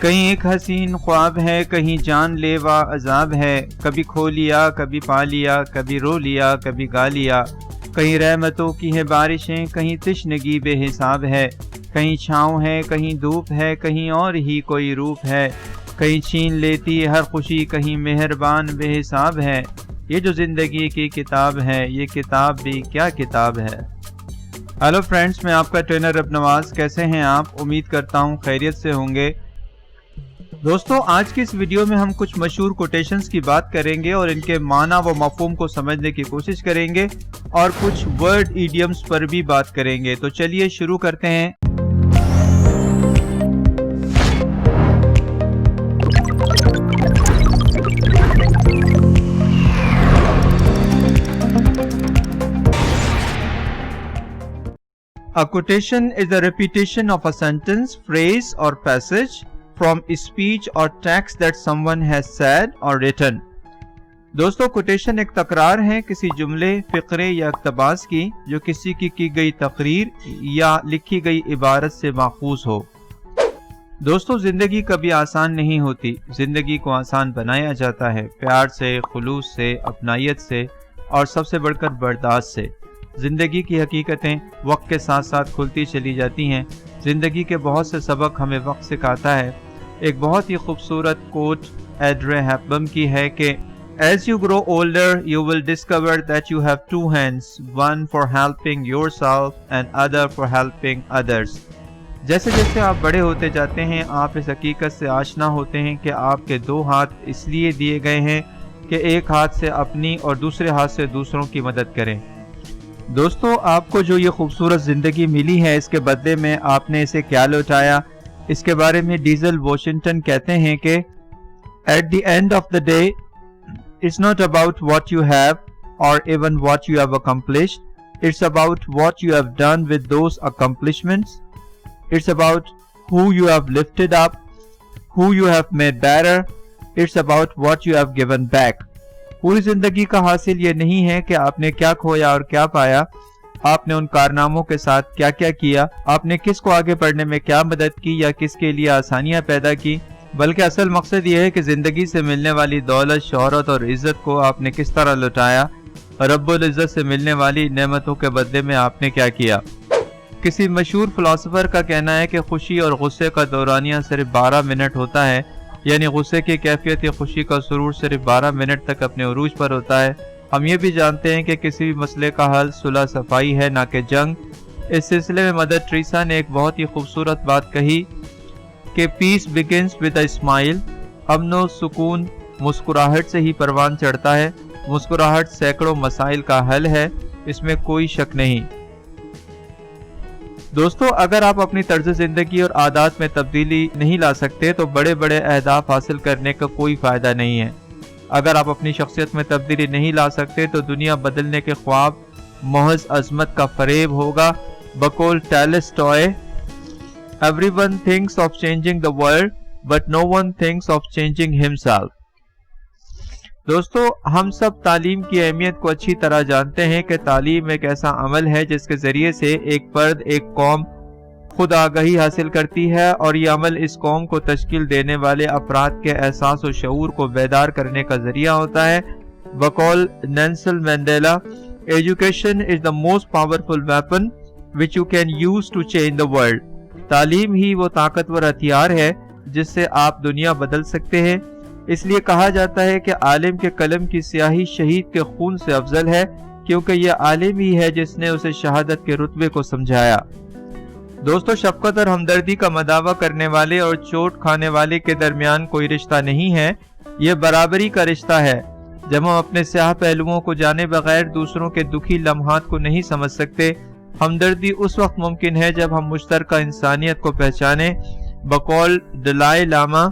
کہیں ایک حسین خواب ہے، کہیں جان لیوا عذاب ہے، کبھی کھو لیا کبھی پا لیا، کبھی رو لیا کبھی گا لیا، کہیں رحمتوں کی ہے بارشیں، کہیں تشنگی بے حساب ہے، کہیں چھاؤں ہے کہیں دھوپ ہے، کہیں اور ہی کوئی روپ ہے، کہیں چھین لیتی ہر خوشی، کہیں مہربان بے حساب ہے، یہ جو زندگی کی کتاب ہے، یہ کتاب بھی کیا کتاب ہے۔ ہیلو فرینڈز، میں آپ کا ٹرینر رب نواز۔ کیسے ہیں آپ؟ امید کرتا ہوں خیریت سے ہوں گے۔ دوستو، آج کی اس ویڈیو میں ہم کچھ مشہور کوٹیشنز کی بات کریں گے اور ان کے معنی و مفہوم کو سمجھنے کی کوشش کریں گے اور کچھ ورڈ ایڈیمز پر بھی بات کریں گے۔ تو چلیے شروع کرتے ہیں۔ A quotation is a repetition of a sentence, phrase or passage from a speech or text that someone has said or written. دوستو، کوٹیشن ایک تکرار ہے کسی جملے، فقرے یا اقتباس کی جو کسی کی گئی تقریر یا لکھی گئی عبارت سے ماخوذ ہو۔ دوستو، زندگی کبھی آسان نہیں ہوتی۔ زندگی کو آسان بنایا جاتا ہے پیار سے، خلوص سے، اپنائیت سے اور سب سے بڑھ کر برداشت سے۔ زندگی کی حقیقتیں وقت کے ساتھ ساتھ کھلتی چلی جاتی ہیں۔ زندگی کے بہت سے سبق ہمیں وقت سکھاتا ہے۔ ایک بہت ہی خوبصورت کوٹ ایڈرے ہیپبرن کی ہے کہ As you grow older, you will discover that you have two hands, one for helping yourself and other for helping others. جیسے جیسے آپ بڑے ہوتے جاتے ہیں، آپ اس حقیقت سے آشنا ہوتے ہیں کہ آپ کے دو ہاتھ اس لیے دیے گئے ہیں کہ ایک ہاتھ سے اپنی اور دوسرے ہاتھ سے دوسروں کی مدد کریں۔ دوستو، آپ کو جو یہ خوبصورت زندگی ملی ہے، اس کے بدلے میں آپ نے اسے کیا لوٹایا؟ اس کے بارے میں ڈیزل واشنگٹن کہتے ہیں کہ At the end of the day, it's not about what you have or even what you have accomplished. It's about what you have done with those accomplishments. It's about who you have lifted up, who you have made better. It's about what you have given back. پوری زندگی کا حاصل یہ نہیں ہے کہ آپ نے کیا کھویا اور کیا پایا، آپ نے ان کارناموں کے ساتھ کیا کیا کیا، آپ نے کس کو آگے بڑھنے میں کیا مدد کی یا کس کے لیے آسانیاں پیدا کی، بلکہ اصل مقصد یہ ہے کہ زندگی سے ملنے والی دولت، شہرت اور عزت کو آپ نے کس طرح لوٹایا، رب العزت سے ملنے والی نعمتوں کے بدلے میں آپ نے کیا کیا۔ کسی مشہور فلسفر کا کہنا ہے کہ خوشی اور غصے کا دورانیہ صرف 12 منٹ ہوتا ہے، یعنی غصے کی کیفیت یا خوشی کا سرور صرف 12 منٹ تک اپنے عروج پر ہوتا ہے۔ ہم یہ بھی جانتے ہیں کہ کسی بھی مسئلے کا حل صلح صفائی ہے، نہ کہ جنگ۔ اس سلسلے میں مدر ٹریسا نے ایک بہت ہی خوبصورت بات کہی کہ پیس بگنز ود اے اسمائل، امن و سکون مسکراہٹ سے ہی پروان چڑھتا ہے۔ مسکراہٹ سینکڑوں مسائل کا حل ہے، اس میں کوئی شک نہیں۔ دوستو، اگر آپ اپنی طرز زندگی اور عادات میں تبدیلی نہیں لا سکتے تو بڑے بڑے اہداف حاصل کرنے کا کوئی فائدہ نہیں ہے۔ اگر آپ اپنی شخصیت میں تبدیلی نہیں لا سکتے تو دنیا بدلنے کے خواب محض عظمت کا فریب ہوگا۔ بقول Tolstoy, Everyone thinks of changing the world, but no one thinks of changing himself. دوستو، ہم سب تعلیم کی اہمیت کو اچھی طرح جانتے ہیں کہ تعلیم ایک ایسا عمل ہے جس کے ذریعے سے ایک فرد، ایک قوم خود آگاہی حاصل کرتی ہے، اور یہ عمل اس قوم کو تشکیل دینے والے افراد کے احساس و شعور کو بیدار کرنے کا ذریعہ ہوتا ہے۔ بقول Nelson Mandela, Education is the most powerful weapon which you can use to change the world. تعلیم ہی وہ طاقتور ہتھیار ہے جس سے آپ دنیا بدل سکتے ہیں۔ اس لیے کہا جاتا ہے کہ عالم کے قلم کی سیاہی شہید کے خون سے افضل ہے، کیونکہ یہ عالم ہی ہے جس نے اسے شہادت کے رتبے کو سمجھایا۔ دوستو، شفقت اور ہمدردی کا مداوع کرنے والے اور چوٹ کھانے والے کے درمیان کوئی رشتہ نہیں ہے، یہ برابری کا رشتہ ہے۔ جب ہم اپنے سیاہ پہلوؤں کو جانے بغیر دوسروں کے دکھی لمحات کو نہیں سمجھ سکتے، ہمدردی اس وقت ممکن ہے جب ہم مشترکہ انسانیت کو پہچانیں۔ بقول دلائی Lama,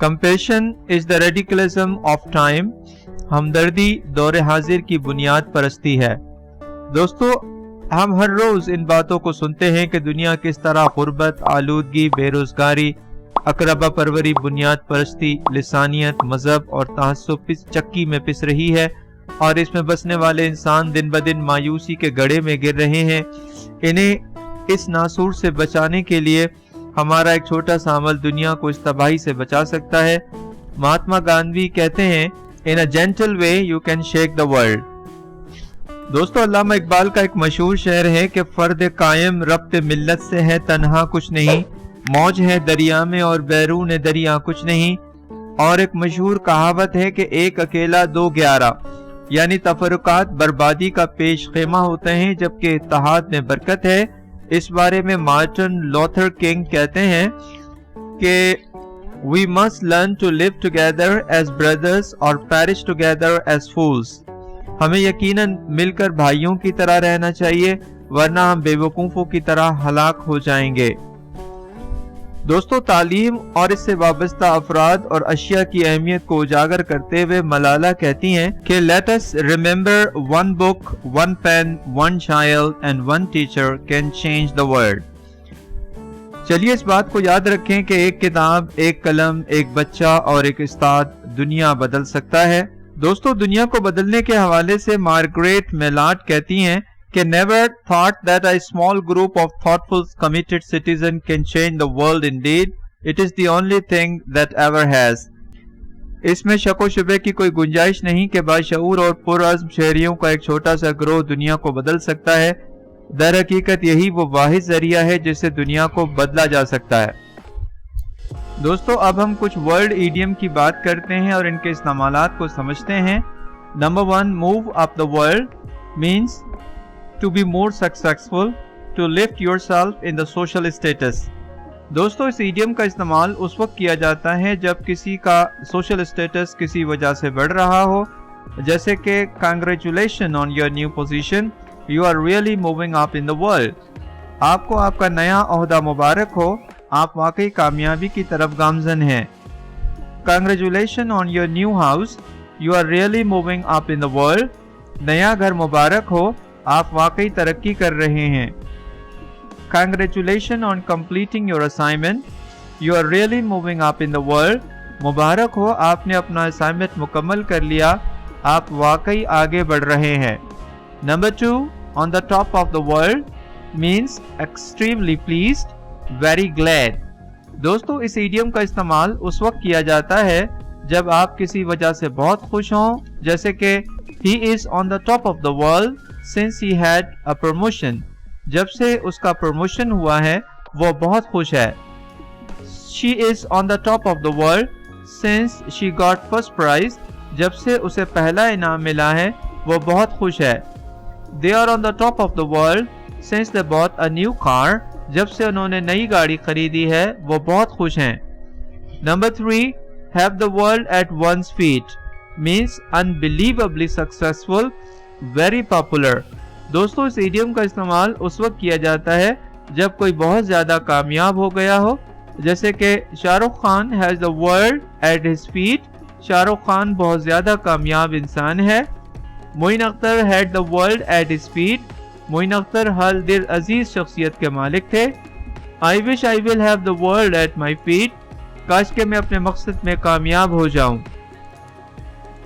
Compassion is the radicalism of time. ہمدردی دور حاضر کی بنیاد پرستی ہے۔ دوستو، ہم ہر روز ان باتوں کو سنتے ہیں کہ دنیا کس طرح غربت، آلودگی، بے روزگاری، اقربا پروری، بنیاد پرستی، لسانیت، مذہب اور تعصب چکی میں پس رہی ہے، اور اس میں بسنے والے انسان دن بدن مایوسی کے گڑھے میں گر رہے ہیں۔ انہیں اس ناسور سے بچانے کے لیے ہمارا ایک چھوٹا سا عمل دنیا کو اس تباہی سے بچا سکتا ہے۔ مہاتما گاندھی کہتے ہیں In a gentle way you can shake the world۔ دوستو علامہ اقبال کا ایک مشہور شعر ہے کہ فرد قائم ربط ملت سے ہے تنہا کچھ نہیں، موج ہے دریا میں اور بیرون دریا کچھ نہیں۔ اور ایک مشہور کہاوت ہے کہ ایک اکیلا دو گیارہ، یعنی تفرقات بربادی کا پیش خیمہ ہوتے ہیں جبکہ اتحاد میں برکت ہے۔ اس بارے میں مارٹن لوتھر کنگ کہتے ہیں کہ We must learn to live together as brothers or perish together as fools۔ ہمیں یقیناً مل کر بھائیوں کی طرح رہنا چاہیے ورنہ ہم بے وقوفوں کی طرح ہلاک ہو جائیں گے۔ دوستو تعلیم اور اس سے وابستہ افراد اور اشیاء کی اہمیت کو اجاگر کرتے ہوئے ملالہ کہتی ہیں کہ Let us remember one book, one pen, one child and one teacher can change the world۔ چلیے اس بات کو یاد رکھیں کہ ایک کتاب، ایک قلم، ایک بچہ اور ایک استاد دنیا بدل سکتا ہے۔ دوستو دنیا کو بدلنے کے حوالے سے مارگریٹ میلاٹ کہتی ہیں کہ never thought that a small group of thoughtful committed citizens can change the world indeed it is the only thing that ever has۔ اس میں شک و شبہ کی کوئی گنجائش نہیں کہ باشعور اور پرعزم شہریوں کا ایک چھوٹا سا گروہ دنیا کو بدل سکتا ہے۔ در حقیقت یہی وہ واحد ذریعہ ہے جس سے دنیا کو بدلا جا سکتا ہے۔ دوستو اب ہم کچھ ورلڈ ایڈیم کی بات کرتے ہیں اور ان کے استعمالات کو سمجھتے ہیں۔ Number 1 move up the world means to be more successful, to lift yourself in the social status۔ دوستو اس ایڈیم کا استعمال اس وقت کیا جاتا ہے جب کسی کا سوشل اسٹیٹس کسی وجہ سے بڑھ رہا ہو، جیسے کہ congratulations on your new position, you are really moving up in the world۔ آپ کو آپ کا نیا عہدہ مبارک ہو، آپ واقعی کامیابی کی طرف گامزن ہیں۔ congratulations on your new house, you are really moving up in the world۔ نیا گھر مبارک ہو، آپ واقعی ترقی کر رہے ہیں۔ congratulations on completing your assignment, you are really moving up in the world۔ مبارک ہو آپ نے اپنا اسائنمنٹ مکمل کر لیا، آپ واقعی آگے بڑھ رہے ہیں۔ Number 2 on the top of the world means extremely pleased, very glad۔ دوستو اس ایڈیم کا استعمال اس وقت کیا جاتا ہے جب آپ کسی وجہ سے بہت خوش ہوں، جیسے کہ he is on the top of the world since he had a promotion۔ جب سے اس کا پروموشن ہوا ہے وہ بہت خوش ہے۔ she is on the top of the world since she got first prize۔ جب سے اسے پہلا انعام ملا ہے وہ بہت خوش ہے۔ They are on the top of the world since they bought a new car۔ جب سے انہوں نے نئی گاڑی خریدی ہے وہ بہت خوش ہیں۔ Number 3 have the world at one's feet means unbelievably successful, very popular۔ دوستو اس ایڈیم کا استعمال اس وقت کیا جاتا ہے جب کوئی بہت زیادہ کامیاب ہو گیا ہو، جیسے کہ Shah Rukh Khan has the world at his feet۔ Shah Rukh Khan بہت زیادہ کامیاب انسان ہے۔ معین Akhtar had the world at his feet۔ معین اختر ہر دل عزیز شخصیت کے مالک تھے۔ I wish I will have the world at my feet۔ کاش کہ میں اپنے مقصد میں کامیاب ہو جاؤں۔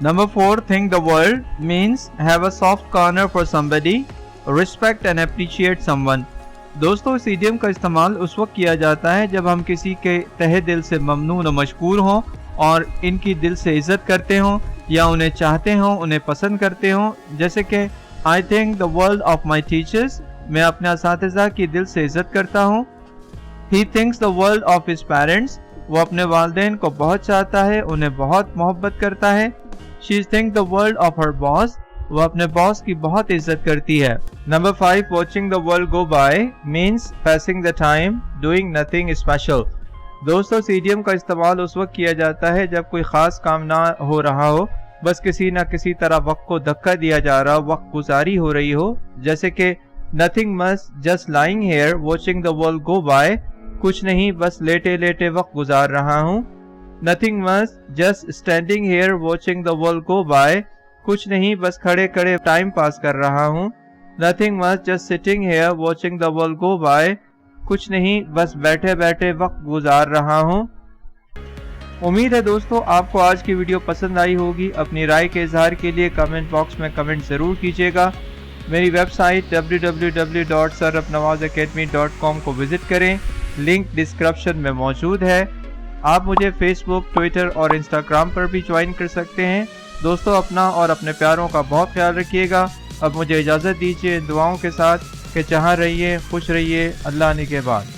Number 4 think the world means have a soft corner for somebody, respect and appreciate someone۔ دوستو اس ایڈیم کا استعمال اس وقت کیا جاتا ہے جب ہم کسی کے تہہ دل سے ممنون و مشکور ہوں اور ان کی دل سے عزت کرتے ہوں یا انہیں چاہتے ہوں، انہیں پسند کرتے ہوں، جیسے کہ I think the world of my teachers۔ میں اپنے اساتذہ کی دل سے عزت کرتا ہوں۔ He thinks the world of his parents۔ وہ اپنے والدین کو بہت چاہتا ہے، انہیں بہت محبت کرتا ہے۔ She thinks the world of her boss۔ وہ اپنے باس کی بہت عزت کرتی ہے۔ Number 5 watching the world go by means passing the time, doing nothing special۔ دوستو اس ایڈیم کا استعمال اس وقت کیا جاتا ہے جب کوئی خاص کام نہ ہو رہا ہو، بس کسی نہ کسی طرح وقت کو دھکا دیا جا رہا، وقت گزاری ہو رہی ہو، جیسے کہ nothing much, just lying here watching the world go by۔ کچھ نہیں بس لیٹے لیٹے وقت گزار رہا ہوں۔ nothing much, just standing here watching the world go by۔ کچھ نہیں بس کھڑے کھڑے ٹائم پاس کر رہا ہوں۔ nothing much, just sitting here watching the world go by۔ کچھ نہیں بس بیٹھے بیٹھے وقت گزار رہا ہوں۔ امید ہے دوستو آپ کو آج کی ویڈیو پسند آئی ہوگی۔ اپنی رائے کے اظہار کے لیے کمنٹ باکس میں کمنٹ ضرور کیجیے گا۔ میری ویب سائٹ www.sarrafnawazacademy.com کو وزٹ کریں۔ لنک ڈسکرپشن میں موجود ہے۔ آپ مجھے فیس بک، ٹویٹر اور انسٹاگرام پر بھی جوائن کر سکتے ہیں۔ دوستو اپنا اور اپنے پیاروں کا بہت خیال رکھیے گا۔ اب مجھے اجازت دیجیے دعاؤں کے ساتھ کہ جہاں رہیے خوش رہیے، اللہ نے کے بعد۔